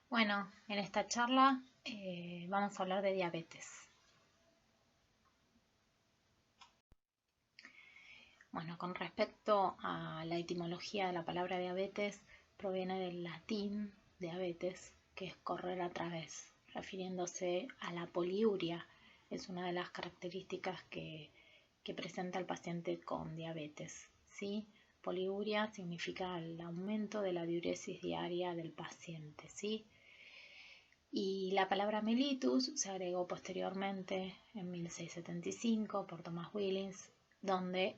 Bueno, en esta charla vamos a hablar de diabetes. Bueno, con respecto a la etimología de la palabra diabetes, proviene del latín diabetes, que es correr a través, refiriéndose a la poliuria. Es una de las características que presenta el paciente con diabetes, ¿sí? Poliuria significa el aumento de la diuresis diaria del paciente, ¿sí? Y la palabra mellitus se agregó posteriormente en 1675 por Thomas Willins, donde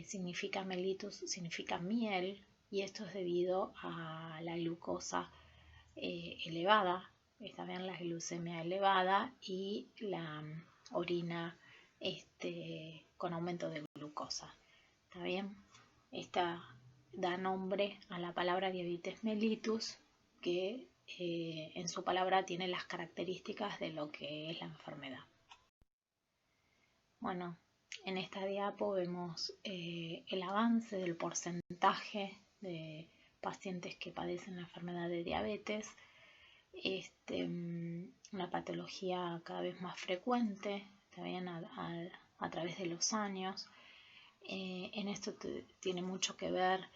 significa mellitus, significa miel, y esto es debido a la glucosa elevada, está bien, la glucemia elevada y la orina con aumento de glucosa. ¿Está bien? Esta da nombre a la palabra diabetes mellitus, que en su palabra tiene las características de lo que es la enfermedad. Bueno, en esta diapo vemos el avance del porcentaje de pacientes que padecen la enfermedad de diabetes, una patología cada vez más frecuente, también a través de los años. En esto tiene mucho que ver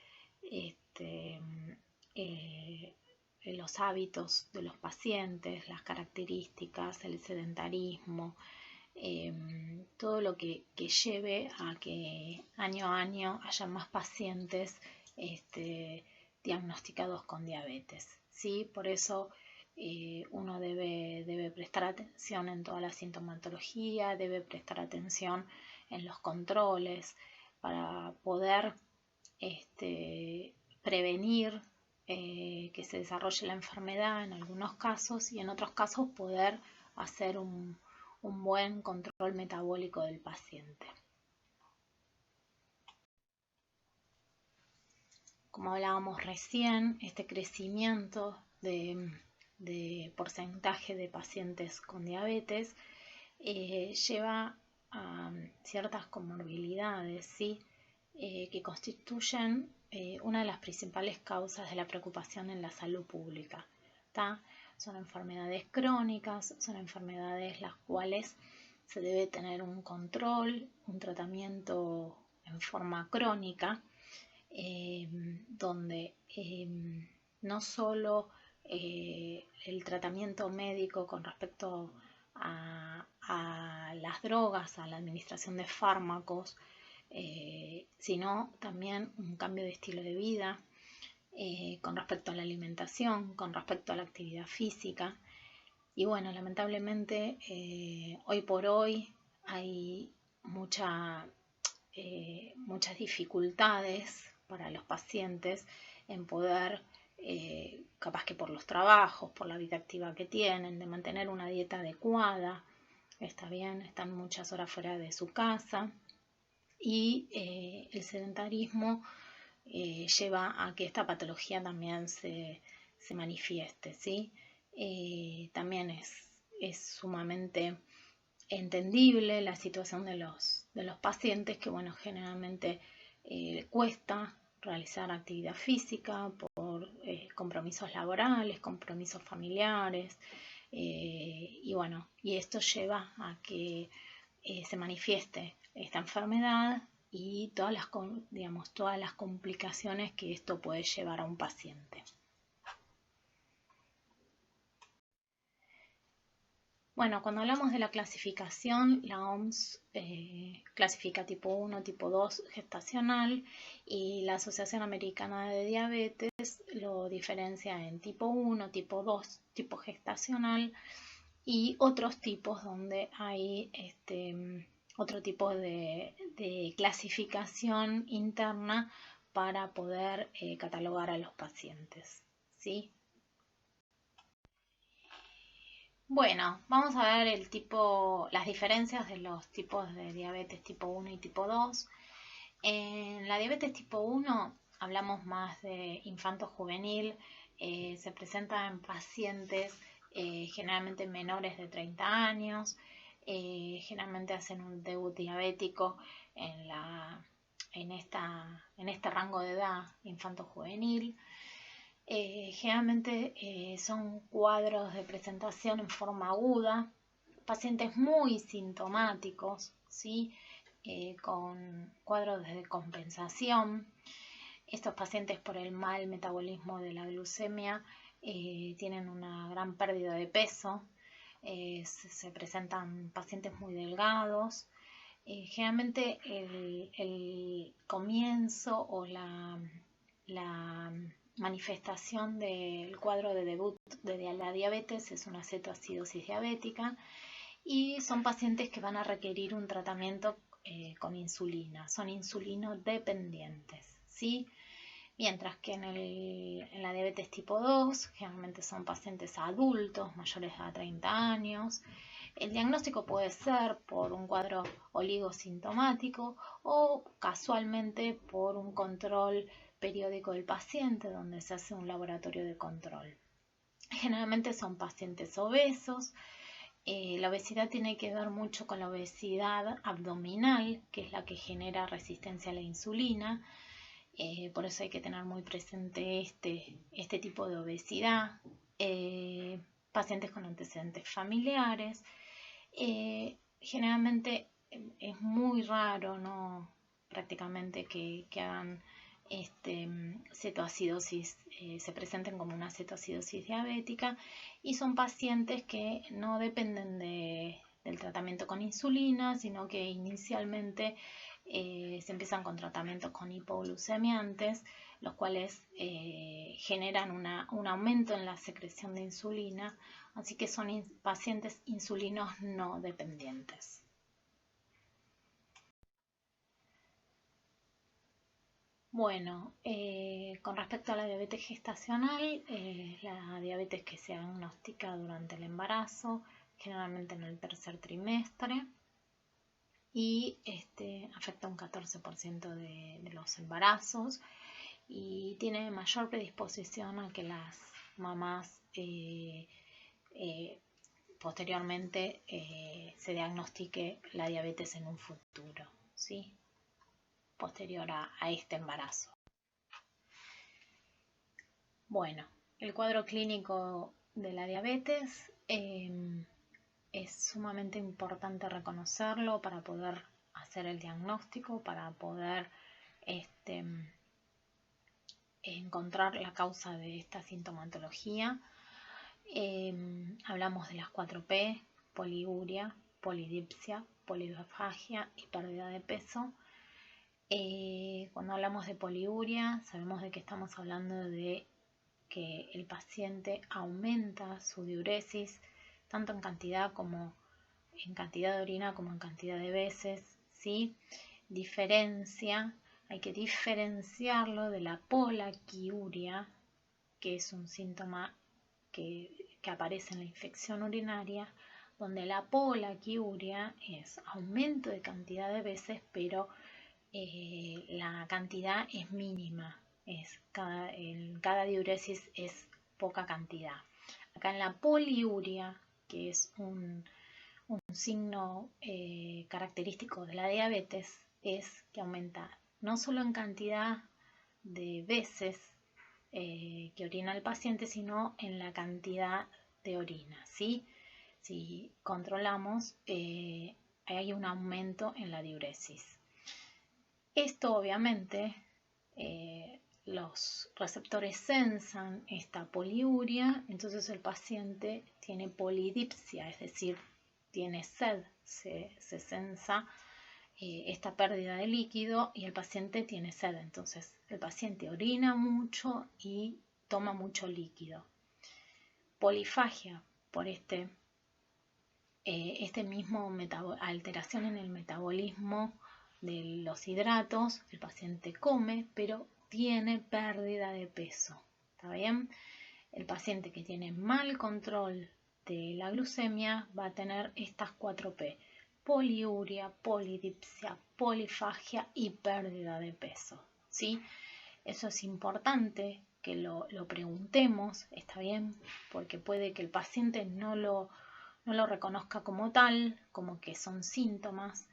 los hábitos de los pacientes, las características, el sedentarismo, todo lo que lleve a que año a año haya más pacientes diagnosticados con diabetes, ¿sí? Por eso uno debe prestar atención en toda la sintomatología, debe prestar atención en los controles para poder prevenir que se desarrolle la enfermedad en algunos casos, y en otros casos poder hacer un buen control metabólico del paciente. Como hablábamos recién, este crecimiento de porcentaje de pacientes con diabetes lleva a ciertas comorbilidades, ¿sí? Que constituyen una de las principales causas de la preocupación en la salud pública, ¿tá? Son enfermedades crónicas, son enfermedades las cuales se debe tener un control, un tratamiento en forma crónica, donde no solo el tratamiento médico con respecto a las drogas, a la administración de fármacos, sino también un cambio de estilo de vida con respecto a la alimentación, con respecto a la actividad física. Y bueno, lamentablemente hoy por hoy hay muchas dificultades para los pacientes en poder, capaz que por los trabajos, por la vida activa que tienen, de mantener una dieta adecuada. Está bien, están muchas horas fuera de su casa, y el sedentarismo lleva a que esta patología también se manifieste, ¿sí? También es sumamente entendible la situación de los pacientes que, bueno, generalmente cuesta realizar actividad física por compromisos laborales, compromisos familiares, y bueno, y esto lleva a que se manifieste esta enfermedad y todas las complicaciones que esto puede llevar a un paciente. Bueno, cuando hablamos de la clasificación, la OMS clasifica tipo 1, tipo 2 gestacional, y la Asociación Americana de Diabetes lo diferencia en tipo 1, tipo 2, tipo gestacional, y otros tipos donde hay otro tipo de clasificación interna para poder catalogar a los pacientes, ¿sí? Bueno, vamos a ver las diferencias de los tipos de diabetes tipo 1 y tipo 2. En la diabetes tipo 1 hablamos más de infanto-juvenil, se presenta en pacientes generalmente menores de 30 años, generalmente hacen un debut diabético en este rango de edad infanto-juvenil. Generalmente son cuadros de presentación en forma aguda, pacientes muy sintomáticos, ¿sí? Con cuadros de descompensación. Estos pacientes, por el mal metabolismo de la glucemia, tienen una gran pérdida de peso. Se presentan pacientes muy delgados. Generalmente el comienzo o la manifestación del cuadro de debut de la diabetes es una cetoacidosis diabética, y son pacientes que van a requerir un tratamiento con insulina, son insulinodependientes, ¿sí? Mientras que en la diabetes tipo 2, generalmente son pacientes adultos mayores a 30 años. El diagnóstico puede ser por un cuadro oligosintomático o casualmente por un control periódico del paciente, donde se hace un laboratorio de control. Generalmente son pacientes obesos. La obesidad tiene que ver mucho con la obesidad abdominal, que es la que genera resistencia a la insulina. Por eso hay que tener muy presente este tipo de obesidad. Pacientes con antecedentes familiares. Generalmente es muy raro, ¿no? Prácticamente que hagan cetoacidosis, se presenten como una cetoacidosis diabética, y son pacientes que no dependen del tratamiento con insulina, sino que inicialmente se empiezan con tratamientos con hipoglucemiantes, los cuales generan un aumento en la secreción de insulina, así que son pacientes insulinos no dependientes. Bueno, con respecto a la diabetes gestacional, la diabetes que se diagnostica durante el embarazo, generalmente en el tercer trimestre, y afecta un 14% de los embarazos, y tiene mayor predisposición a que las mamás posteriormente se diagnostique la diabetes en un futuro, ¿sí? Posterior a este embarazo. Bueno, el cuadro clínico de la diabetes es sumamente importante reconocerlo para poder hacer el diagnóstico, para poder encontrar la causa de esta sintomatología. Hablamos de las 4P: poliuria, polidipsia, polifagia y pérdida de peso. Cuando hablamos de poliuria, sabemos de que estamos hablando de que el paciente aumenta su diuresis, tanto en cantidad de orina como en cantidad de veces, ¿sí? Hay que diferenciarlo de la polaquiuria, que es un síntoma que aparece en la infección urinaria, donde la polaquiuria es aumento de cantidad de veces, pero la cantidad es mínima, en cada diuresis es poca cantidad. Acá en la poliuria, que es un signo característico de la diabetes, es que aumenta no solo en cantidad de veces que orina el paciente, sino en la cantidad de orina, ¿sí? Si controlamos, hay un aumento en la diuresis. Esto obviamente los receptores sensan esta poliuria, entonces el paciente tiene polidipsia, es decir, tiene sed, se sensa esta pérdida de líquido y el paciente tiene sed, entonces el paciente orina mucho y toma mucho líquido. Polifagia, por este mismo alteración en el metabolismo de los hidratos, el paciente come, pero tiene pérdida de peso. ¿Está bien? El paciente que tiene mal control de la glucemia va a tener estas 4P: poliuria, polidipsia, polifagia y pérdida de peso, ¿sí? Eso es importante que lo preguntemos, ¿está bien? Porque puede que el paciente no lo reconozca como tal, como que son síntomas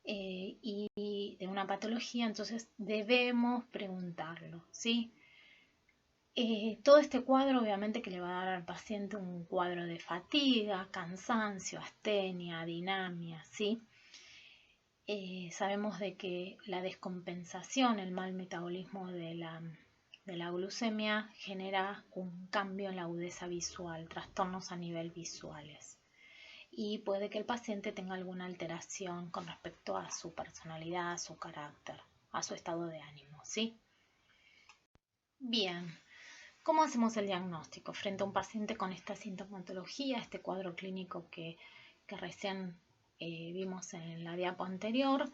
y de una patología, entonces debemos preguntarlo, ¿sí? Todo este cuadro obviamente que le va a dar al paciente un cuadro de fatiga, cansancio, astenia, dinamia, ¿sí? Sabemos de que la descompensación, el mal metabolismo de la glucemia genera un cambio en la agudeza visual, trastornos a nivel visuales. Y puede que el paciente tenga alguna alteración con respecto a su personalidad, a su carácter, a su estado de ánimo, ¿sí? Bien, ¿cómo hacemos el diagnóstico frente a un paciente con esta sintomatología, este cuadro clínico que recién vimos en la diapo anterior?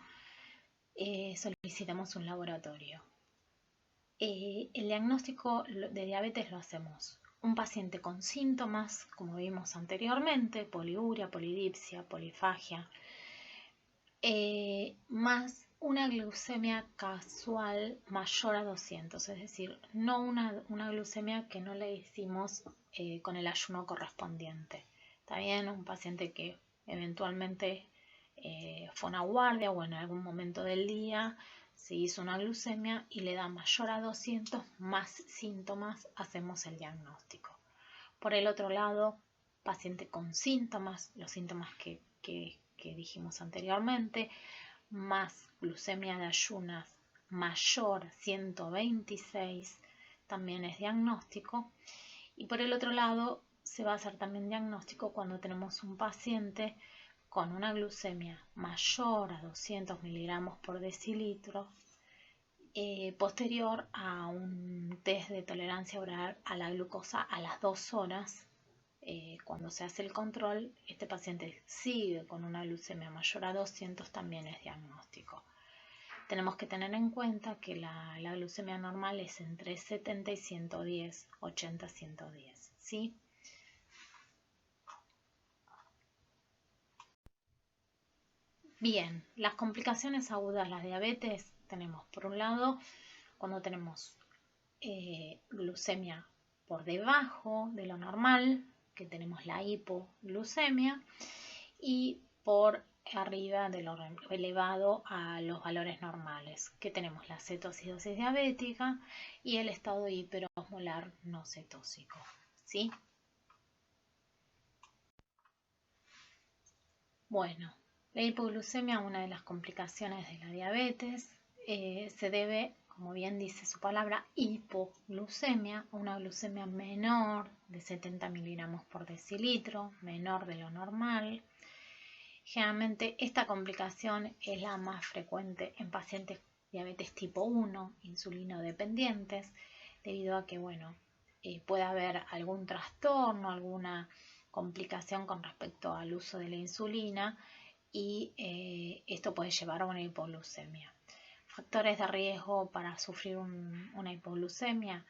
Solicitamos un laboratorio. El diagnóstico de diabetes lo hacemos un paciente con síntomas, como vimos anteriormente, poliuria, polidipsia, polifagia, más una glucemia casual mayor a 200, es decir, no una glucemia que no le hicimos con el ayuno correspondiente. También un paciente que eventualmente fue a una guardia o en algún momento del día se hizo una glucemia y le da mayor a 200 más síntomas, hacemos el diagnóstico. Por el otro lado, paciente con síntomas, los síntomas que dijimos anteriormente, más glucemia de ayunas mayor 126, también es diagnóstico. Y por el otro lado, se va a hacer también diagnóstico cuando tenemos un paciente con una glucemia mayor a 200 miligramos por decilitro, posterior a un test de tolerancia oral a la glucosa a las 2 horas. Cuando se hace el control, este paciente sigue con una glucemia mayor a 200, también es diagnóstico. Tenemos que tener en cuenta que la glucemia normal es entre 70 y 110, 80, 110, ¿sí? Bien, las complicaciones agudas de la diabetes tenemos por un lado cuando tenemos glucemia por debajo de lo normal, que tenemos la hipoglucemia, y por arriba de lo elevado a los valores normales, que tenemos la cetoacidosis diabética y el estado hiperosmolar no cetósico, ¿sí? Bueno, la hipoglucemia, una de las complicaciones de la diabetes, se debe, como bien dice su palabra, hipoglucemia, una glucemia menor de 70 miligramos por decilitro, menor de lo normal. Generalmente esta complicación es la más frecuente en pacientes diabetes tipo 1, insulino dependientes, debido a que, bueno, puede haber algún trastorno, alguna complicación con respecto al uso de la insulina y esto puede llevar a una hipoglucemia. Factores de riesgo para sufrir una hipoglucemia: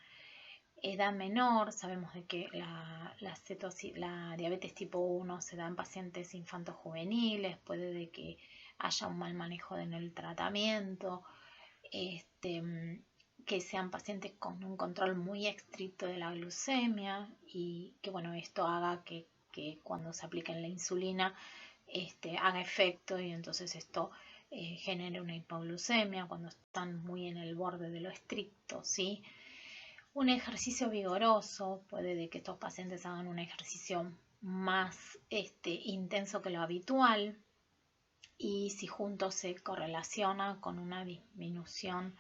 edad menor, sabemos de que la diabetes tipo 1 se da en pacientes infantos juveniles, puede de que haya un mal manejo en el tratamiento, que sean pacientes con un control muy estricto de la glucemia y que, bueno, esto haga que cuando se aplique la insulina haga efecto y entonces esto genere una hipoglucemia cuando están muy en el borde de lo estricto, ¿sí? Un ejercicio vigoroso, puede de que estos pacientes hagan un ejercicio más intenso que lo habitual, y si junto se correlaciona con una disminución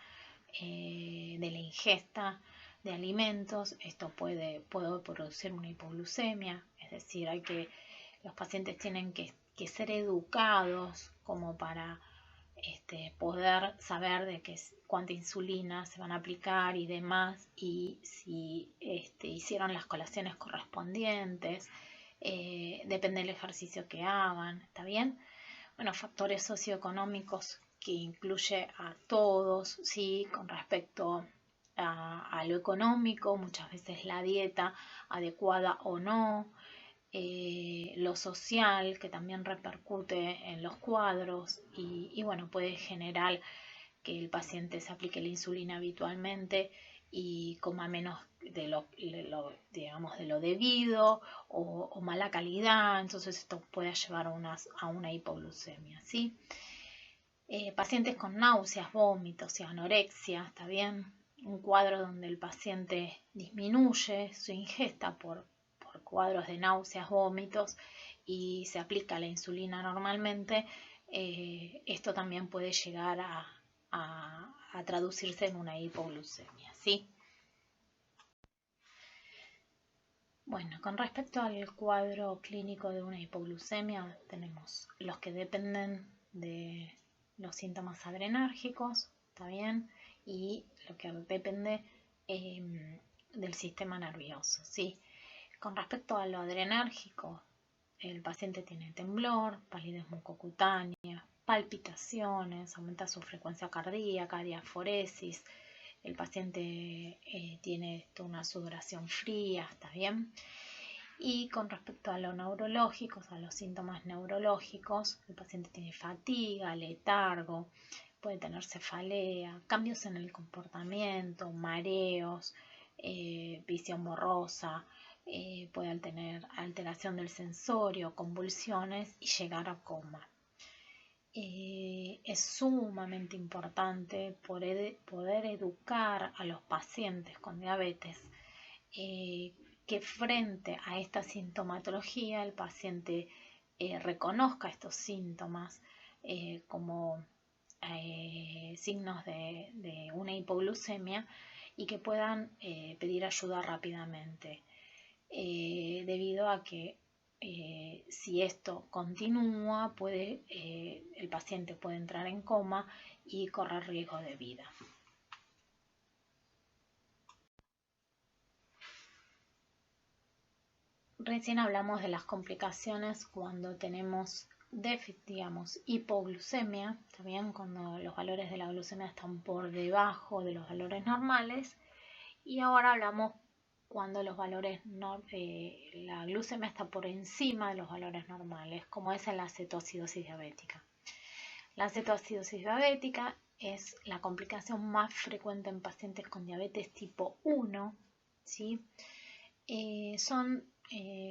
de la ingesta de alimentos, esto puede producir una hipoglucemia. Es decir, los pacientes tienen que ser educados como para poder saber de cuánta insulina se van a aplicar y demás, y si hicieron las colaciones correspondientes, depende del ejercicio que hagan, ¿está bien? Bueno, factores socioeconómicos que incluye a todos, ¿sí? Con respecto a lo económico, muchas veces la dieta adecuada o no, lo social, que también repercute en los cuadros y bueno, puede generar que el paciente se aplique la insulina habitualmente y coma menos de lo digamos, de lo debido, o mala calidad, entonces esto puede llevar a una hipoglucemia, ¿sí? Pacientes con náuseas, vómitos y anorexia, ¿está bien? un cuadro donde el paciente disminuye su ingesta por cuadros de náuseas, vómitos y se aplica la insulina normalmente, esto también puede llegar a traducirse en una hipoglucemia, ¿sí? Bueno, con respecto al cuadro clínico de una hipoglucemia, tenemos los que dependen de los síntomas adrenérgicos, ¿está bien? Y lo que depende del sistema nervioso, ¿sí? Con respecto a lo adrenérgico, el paciente tiene temblor, palidez mucocutánea, palpitaciones, aumenta su frecuencia cardíaca, diaforesis, el paciente tiene una sudoración fría, ¿está bien? Y con respecto a lo neurológico, a los síntomas neurológicos, el paciente tiene fatiga, letargo, puede tener cefalea, cambios en el comportamiento, mareos, visión borrosa, puede tener alteración del sensorio, convulsiones y llegar a coma. Es sumamente importante poder educar a los pacientes con diabetes que frente a esta sintomatología el paciente reconozca estos síntomas como signos de una hipoglucemia y que puedan pedir ayuda rápidamente, debido a que si esto continúa, el paciente puede entrar en coma y correr riesgo de vida. Recién hablamos de las complicaciones cuando tenemos digamos, hipoglucemia, también cuando los valores de la glucemia están por debajo de los valores normales, y ahora hablamos cuando los valores la glucemia está por encima de los valores normales, como es en la cetoacidosis diabética. La cetoacidosis diabética es la complicación más frecuente en pacientes con diabetes tipo 1, ¿sí? Son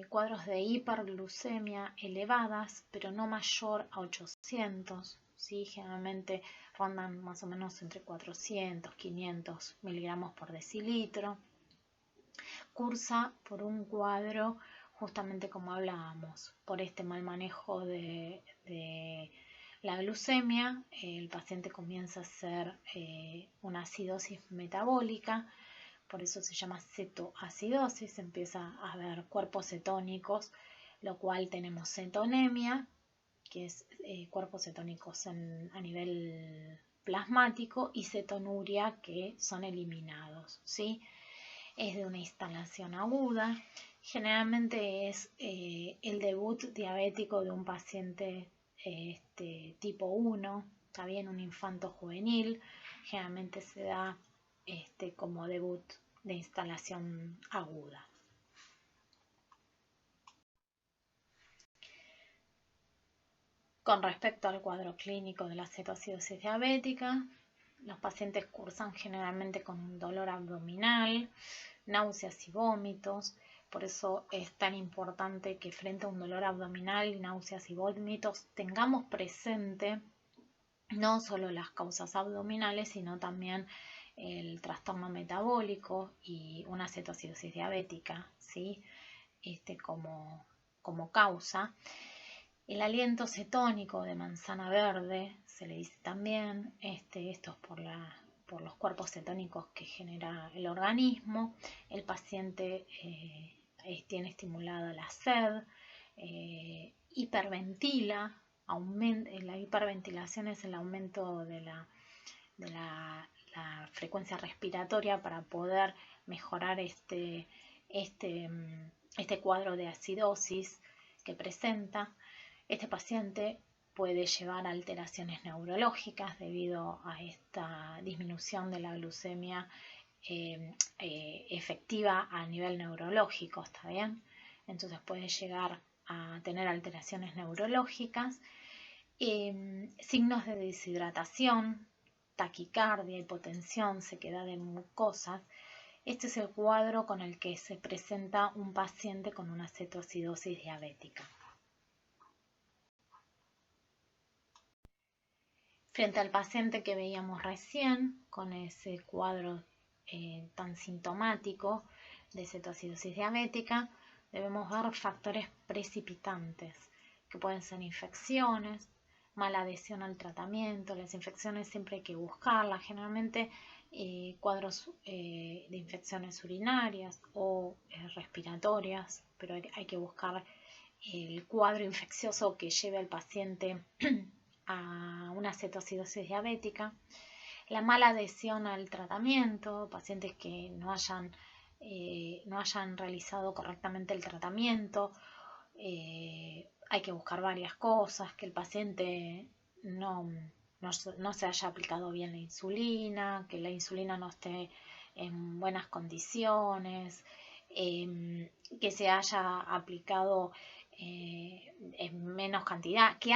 cuadros de hiperglucemia elevadas, pero no mayor a 800, ¿sí? Generalmente rondan más o menos entre 400 500 miligramos por decilitro. Cursa por un cuadro, justamente como hablábamos, por este mal manejo de la glucemia, el paciente comienza a hacer una acidosis metabólica, por eso se llama cetoacidosis, empieza a haber cuerpos cetónicos, lo cual tenemos cetonemia, que es cuerpos cetónicos a nivel plasmático, y cetonuria, que son eliminados, ¿sí? Es de una instalación aguda, generalmente es el debut diabético de un paciente tipo 1, está bien, un infanto juvenil, generalmente se da como debut de instalación aguda. Con respecto al cuadro clínico de la cetoacidosis diabética, los pacientes cursan generalmente con un dolor abdominal, náuseas y vómitos. Por eso es tan importante que frente a un dolor abdominal, náuseas y vómitos tengamos presente no solo las causas abdominales, sino también el trastorno metabólico y una cetoacidosis diabética, ¿sí? como causa. El aliento cetónico de manzana verde, se le dice también, esto es por los cuerpos cetónicos que genera el organismo. El paciente tiene estimulada la sed, hiperventila, la hiperventilación es el aumento de la frecuencia respiratoria para poder mejorar este cuadro de acidosis que presenta. Este paciente puede llevar a alteraciones neurológicas debido a esta disminución de la glucemia efectiva a nivel neurológico, ¿está bien? Entonces puede llegar a tener alteraciones neurológicas, signos de deshidratación, taquicardia, hipotensión, sequedad de mucosas. Este es el cuadro con el que se presenta un paciente con una cetoacidosis diabética. Frente al paciente que veíamos recién, con ese cuadro tan sintomático de cetoacidosis diabética, debemos ver factores precipitantes, que pueden ser infecciones, mala adhesión al tratamiento. Las infecciones siempre hay que buscarlas, generalmente cuadros de infecciones urinarias o respiratorias, pero hay que buscar el cuadro infeccioso que lleve al paciente a una cetoacidosis diabética. La mala adhesión al tratamiento, pacientes que no hayan realizado correctamente el tratamiento. Hay que buscar varias cosas, que el paciente no se haya aplicado bien la insulina, que la insulina no esté en buenas condiciones, que se haya aplicado en menos cantidad, que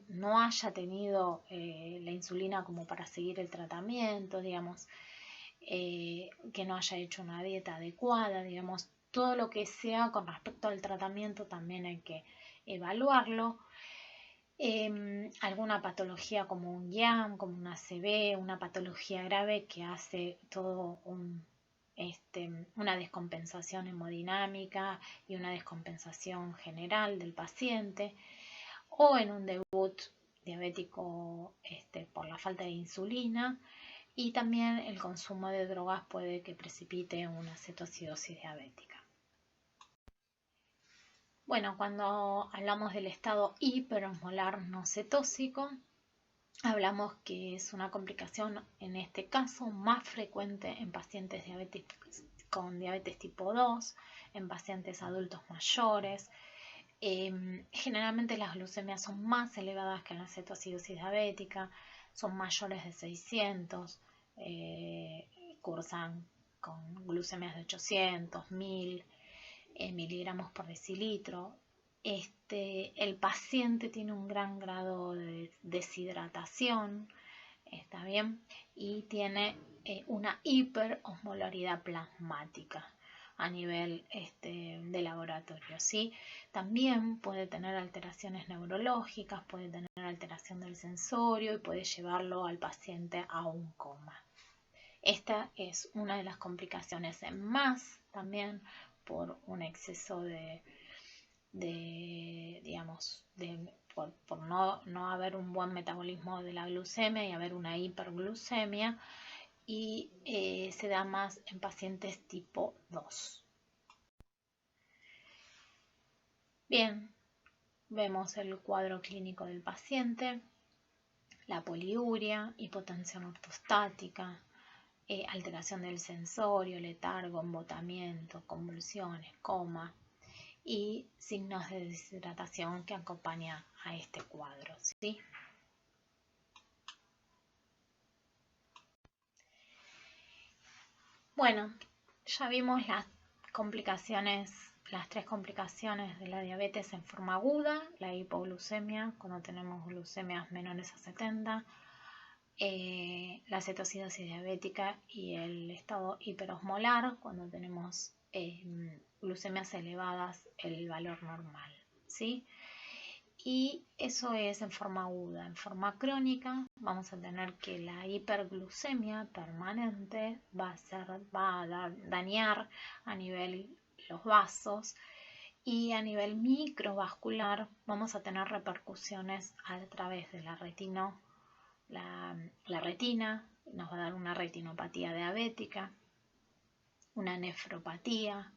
no haya tenido la insulina como para seguir el tratamiento, digamos, que no haya hecho una dieta adecuada, digamos, todo lo que sea con respecto al tratamiento también hay que evaluarlo. Alguna patología como un GIAM, como una ACV, una patología grave que hace todo una descompensación hemodinámica y una descompensación general del paciente, o en un debut diabético por la falta de insulina, y también el consumo de drogas puede que precipite una cetoacidosis diabética. Bueno, cuando hablamos del estado hiperosmolar no cetósico, hablamos que es una complicación, en este caso, más frecuente en pacientes con diabetes tipo 2, en pacientes adultos mayores. Generalmente las glucemias son más elevadas que en la cetoacidosis diabética, son mayores de 600, cursan con glucemias de 800, 1000 miligramos por decilitro. El paciente tiene un gran grado de deshidratación, ¿está bien? Y tiene una hiperosmolaridad plasmática a nivel de laboratorio, ¿sí? También puede tener alteraciones neurológicas, puede tener alteración del sensorio y puede llevarlo al paciente a un coma. Esta es una de las complicaciones, más también por un exceso por no haber un buen metabolismo de la glucemia y haber una hiperglucemia, y se da más en pacientes tipo 2. Bien, vemos el cuadro clínico del paciente, la poliuria, hipotensión ortostática, alteración del sensorio, letargo, embotamiento, convulsiones, coma y signos de deshidratación que acompañan a este cuadro, ¿sí? Bueno, ya vimos las tres complicaciones de la diabetes en forma aguda: la hipoglucemia, cuando tenemos glucemias menores a 70, la cetoacidosis diabética y el estado hiperosmolar, cuando tenemos glucemias elevadas, el valor normal, ¿sí? Y eso es en forma aguda. En forma crónica vamos a tener que la hiperglucemia permanente va a dañar a nivel los vasos, y a nivel microvascular vamos a tener repercusiones a través de la retina. La retina nos va a dar una retinopatía diabética, una nefropatía,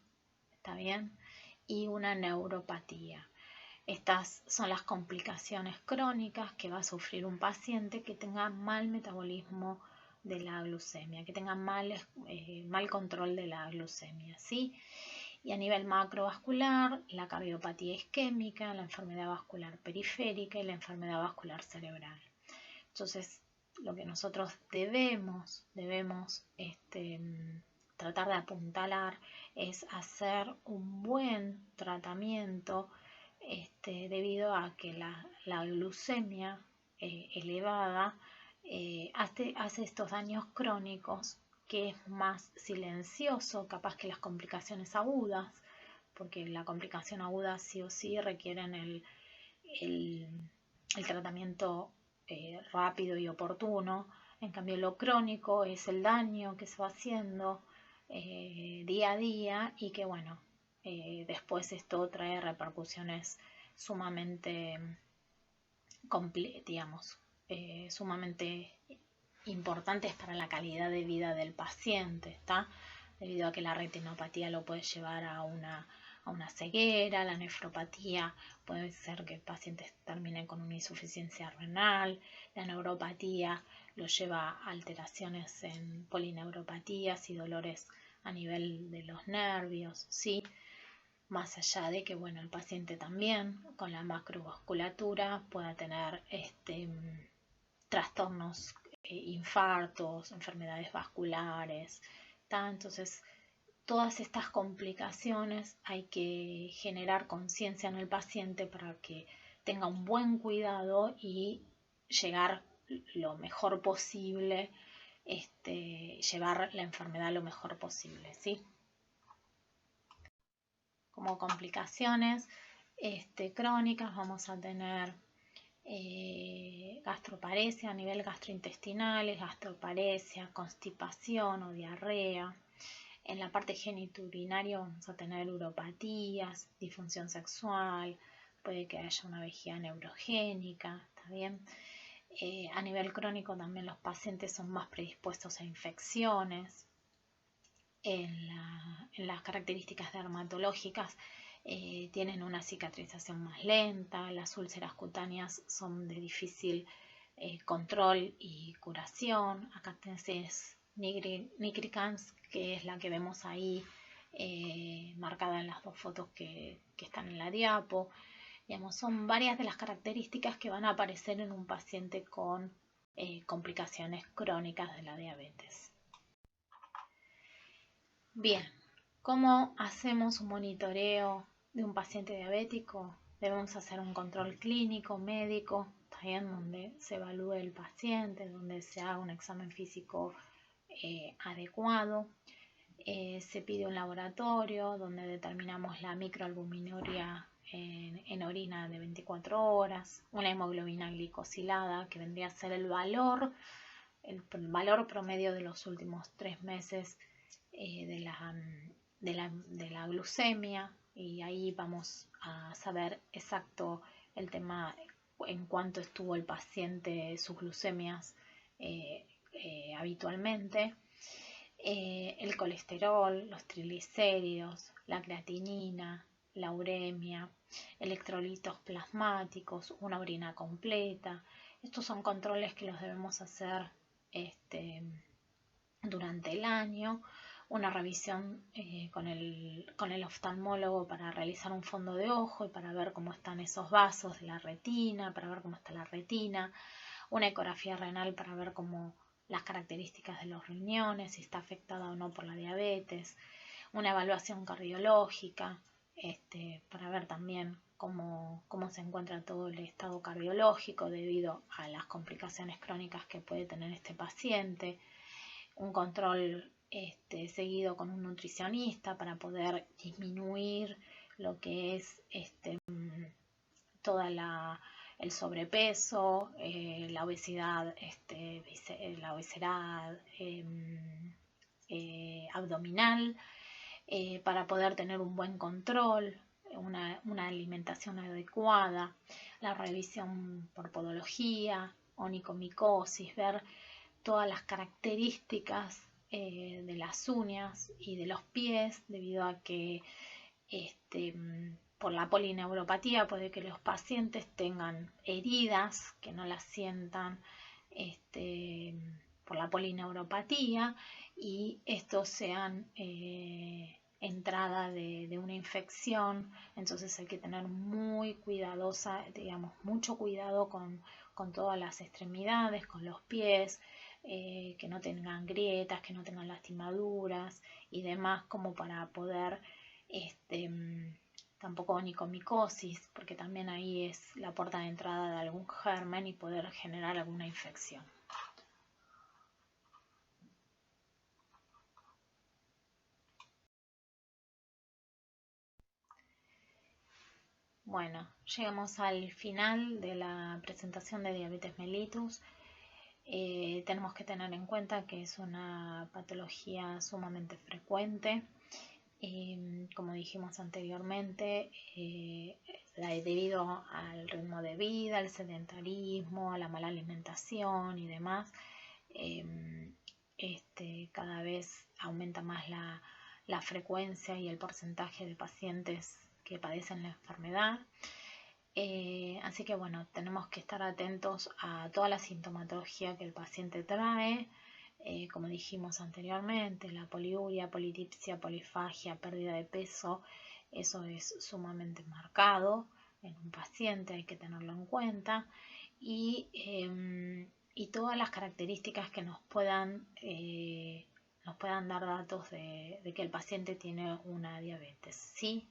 ¿está bien? Y una neuropatía. Estas son las complicaciones crónicas que va a sufrir un paciente que tenga mal metabolismo de la glucemia, que tenga mal control de la glucemia, ¿sí? Y a nivel macrovascular, la cardiopatía isquémica, la enfermedad vascular periférica y la enfermedad vascular cerebral. Entonces, lo que nosotros debemos tratar de apuntalar es hacer un buen tratamiento, debido a que la glucemia elevada hace estos daños crónicos, que es más silencioso capaz que las complicaciones agudas, porque la complicación aguda sí o sí requieren el tratamiento rápido y oportuno, En cambio, lo crónico es el daño que se va haciendo día a día y que, bueno, después esto trae repercusiones sumamente, digamos, sumamente importantes para la calidad de vida del paciente, ¿está? Debido a que la retinopatía lo puede llevar a una ceguera, la nefropatía puede ser que el paciente termine con una insuficiencia renal, la neuropatía lo lleva a alteraciones en polineuropatías y dolores a nivel de los nervios, ¿sí? Más allá de que, bueno, el paciente también con la macrovasculatura pueda tener trastornos, infartos, enfermedades vasculares, ¿tá? Entonces, todas estas complicaciones hay que generar conciencia en el paciente para que tenga un buen cuidado y llegar lo mejor posible, llevar la enfermedad lo mejor posible, ¿sí? Como complicaciones crónicas vamos a tener gastroparesia a nivel gastrointestinal, gastroparesia, constipación o diarrea. En la parte genitourinaria vamos a tener uropatías, disfunción sexual, puede que haya una vejiga neurogénica, ¿está bien? A nivel crónico también los pacientes son más predispuestos a infecciones. En las características dermatológicas tienen una cicatrización más lenta, las úlceras cutáneas son de difícil control y curación. Acá tenés nigricans, que es la que vemos ahí marcada en las dos fotos que están en la diapo. Digamos, son varias de las características que van a aparecer en un paciente con complicaciones crónicas de la diabetes. Bien, ¿cómo hacemos un monitoreo de un paciente diabético? Debemos hacer un control clínico, médico, también donde se evalúe el paciente, donde se haga un examen físico adecuado. Se pide un laboratorio donde determinamos la microalbuminuria en orina de 24 horas, una hemoglobina glicosilada que vendría a ser el valor promedio de los últimos 3 meses de la glucemia, y ahí vamos a saber exacto el tema en cuánto estuvo el paciente sus glucemias habitualmente. El colesterol, los triglicéridos, la creatinina, la uremia, electrolitos plasmáticos, una orina completa. Estos son controles que los debemos hacer durante el año. Una revisión con el oftalmólogo para realizar un fondo de ojo y para ver cómo están esos vasos de la retina, para ver cómo está la retina. Una ecografía renal para ver cómo las características de los riñones, si está afectada o no por la diabetes. Una evaluación cardiológica para ver también cómo se encuentra todo el estado cardiológico debido a las complicaciones crónicas que puede tener este paciente. Un control seguido con un nutricionista para poder disminuir lo que es toda el sobrepeso, la obesidad, abdominal, para poder tener un buen control, una alimentación adecuada, la revisión por podología, onicomicosis, ver todas las características de las uñas y de los pies, debido a que por la polineuropatía puede que los pacientes tengan heridas que no las sientan por la polineuropatía, y estos sean entrada de una infección. Entonces hay que tener muy cuidadosa, digamos, mucho cuidado con todas las extremidades, con los pies, que no tengan grietas, que no tengan lastimaduras y demás, como para poder tampoco onicomicosis, porque también ahí es la puerta de entrada de algún germen y poder generar alguna infección. Bueno, llegamos al final de la presentación de diabetes mellitus. Tenemos que tener en cuenta que es una patología sumamente frecuente. Como dijimos anteriormente, debido al ritmo de vida, al sedentarismo, a la mala alimentación y demás, cada vez aumenta más la frecuencia y el porcentaje de pacientes que padecen la enfermedad. Así que bueno, tenemos que estar atentos a toda la sintomatología que el paciente trae. Como dijimos anteriormente, la poliuria, polidipsia, polifagia, pérdida de peso, eso es sumamente marcado en un paciente, hay que tenerlo en cuenta. Y todas las características que nos puedan dar datos de que el paciente tiene una diabetes, ¿sí?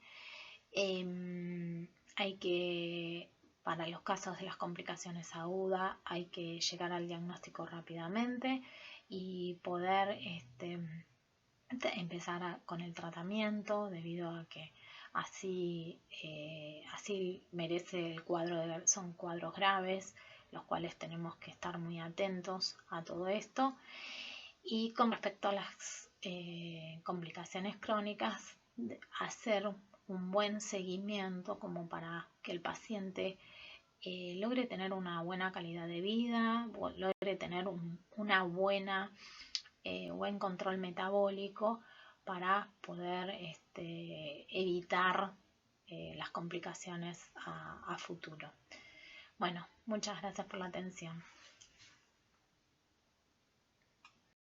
Hay que, para los casos de las complicaciones agudas, hay que llegar al diagnóstico rápidamente y poder empezar con el tratamiento, debido a que así merece el cuadro, son cuadros graves, los cuales tenemos que estar muy atentos a todo esto. Y con respecto a las complicaciones crónicas, hacer un buen seguimiento como para que el paciente logre tener una buena calidad de vida, logre tener una buen control metabólico para poder evitar las complicaciones a futuro. Bueno, muchas gracias por la atención.